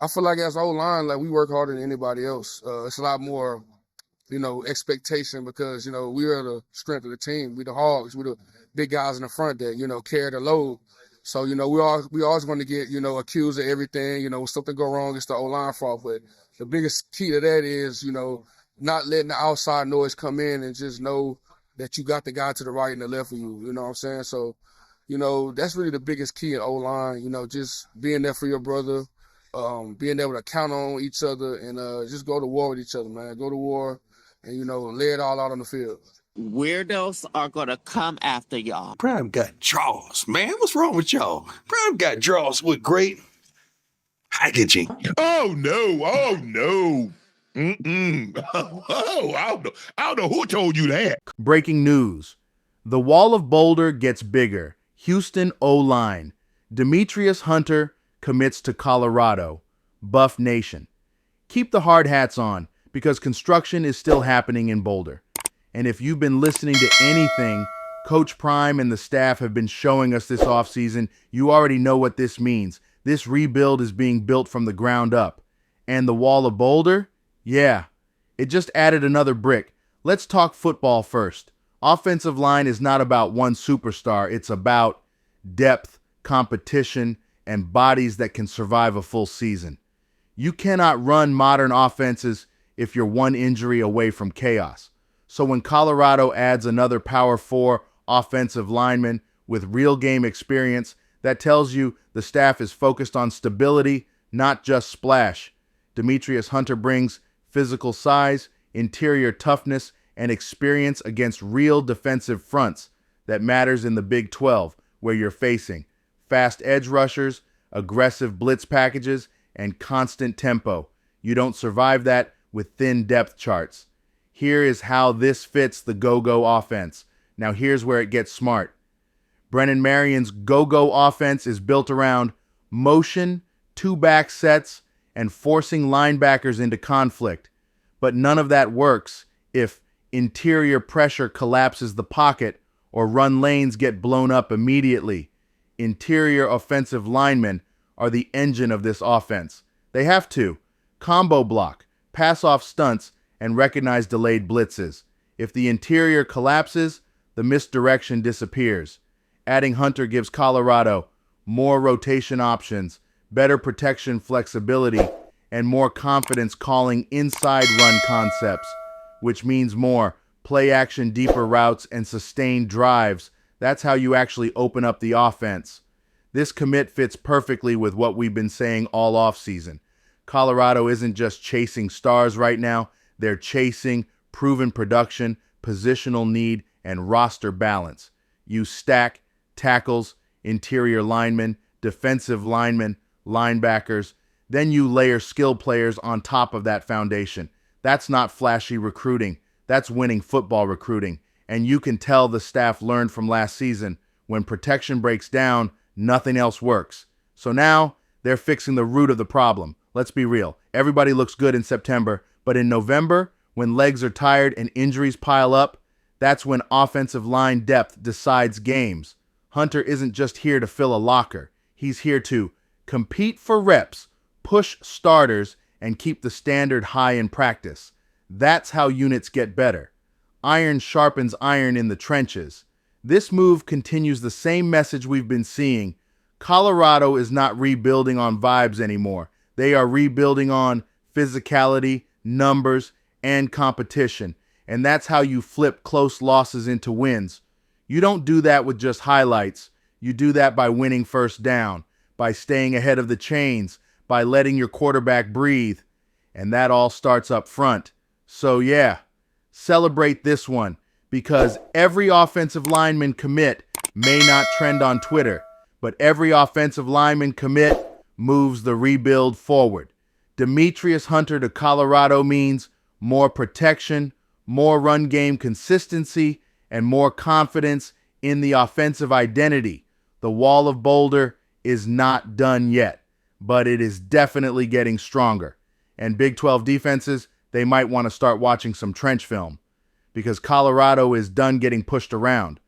I feel like as O-line, like we work harder than anybody else. It's a lot more, expectation because, we are the strength of the team. We the hogs. We the big guys in the front that, carry the load. So, we always going to get, accused of everything. When something go wrong, it's the O-line fault. But the biggest key to that is, not letting the outside noise come in and just know that you got the guy to the right and the left of you. You know what I'm saying? So, that's really the biggest key in O-line, just being there for your brother, being able to count on each other and just go to war with each other, man. Go to war and, lay it all out on the field. Weirdos are going to come after y'all. Prime got draws, man. What's wrong with y'all? Prime got draws with great packaging. Oh, no. I don't know who told you that. Breaking news. The Wall of Boulder gets bigger. Houston O-line. Demetrius Hunter commits to Colorado. Buff Nation. Keep the hard hats on because construction is still happening in Boulder. And if you've been listening to anything Coach Prime and the staff have been showing us this offseason, you already know what this means. This rebuild is being built from the ground up. And the Wall of Boulder? Yeah, it just added another brick. Let's talk football first. Offensive line is not about one superstar. It's about depth, competition, and bodies that can survive a full season. You cannot run modern offenses if you're one injury away from chaos. So when Colorado adds another Power 4 offensive lineman with real game experience, that tells you the staff is focused on stability, not just splash. Demetrius Hunter brings physical size, interior toughness, and experience against real defensive fronts that matters in the Big 12, where you're facing fast edge rushers, aggressive blitz packages, and constant tempo. You don't survive that with thin depth charts. Here is how this fits the go-go offense. Now here's where it gets smart. Brennan Marion's go-go offense is built around motion, two-back sets, and forcing linebackers into conflict. But none of that works if interior pressure collapses the pocket or run lanes get blown up immediately. Interior offensive linemen are the engine of this offense. They have to combo block, pass off stunts, and recognize delayed blitzes. If the interior collapses, the misdirection disappears. Adding Hunter gives Colorado more rotation options, better protection flexibility, and more confidence calling inside run concepts, which means more play action, deeper routes, and sustained drives. That's how you actually open up the offense. This commit fits perfectly with what we've been saying all offseason. Colorado isn't just chasing stars right now. They're chasing proven production, positional need, and roster balance. You stack tackles, interior linemen, defensive linemen, linebackers. Then you layer skill players on top of that foundation. That's not flashy recruiting. That's winning football recruiting. And you can tell the staff learned from last season. When protection breaks down, nothing else works. So now they're fixing the root of the problem. Let's be real. Everybody looks good in September, but in November, when legs are tired and injuries pile up, that's when offensive line depth decides games. Hunter isn't just here to fill a locker. He's here to compete for reps, push starters, and keep the standard high in practice. That's how units get better. Iron sharpens iron in the trenches. This move continues the same message we've been seeing. Colorado is not rebuilding on vibes anymore. They are rebuilding on physicality, numbers, and competition. And that's how you flip close losses into wins. You don't do that with just highlights. You do that by winning first down, by staying ahead of the chains, by letting your quarterback breathe. And that all starts up front. So yeah, celebrate this one, because every offensive lineman commit may not trend on Twitter, but every offensive lineman commit moves the rebuild forward. Demetrius Hunter to Colorado means more protection, more run game consistency, and more confidence in the offensive identity. The Wall of Boulder is not done yet, but it is definitely getting stronger. And Big 12 defenses, they might want to start watching some trench film, because Colorado is done getting pushed around.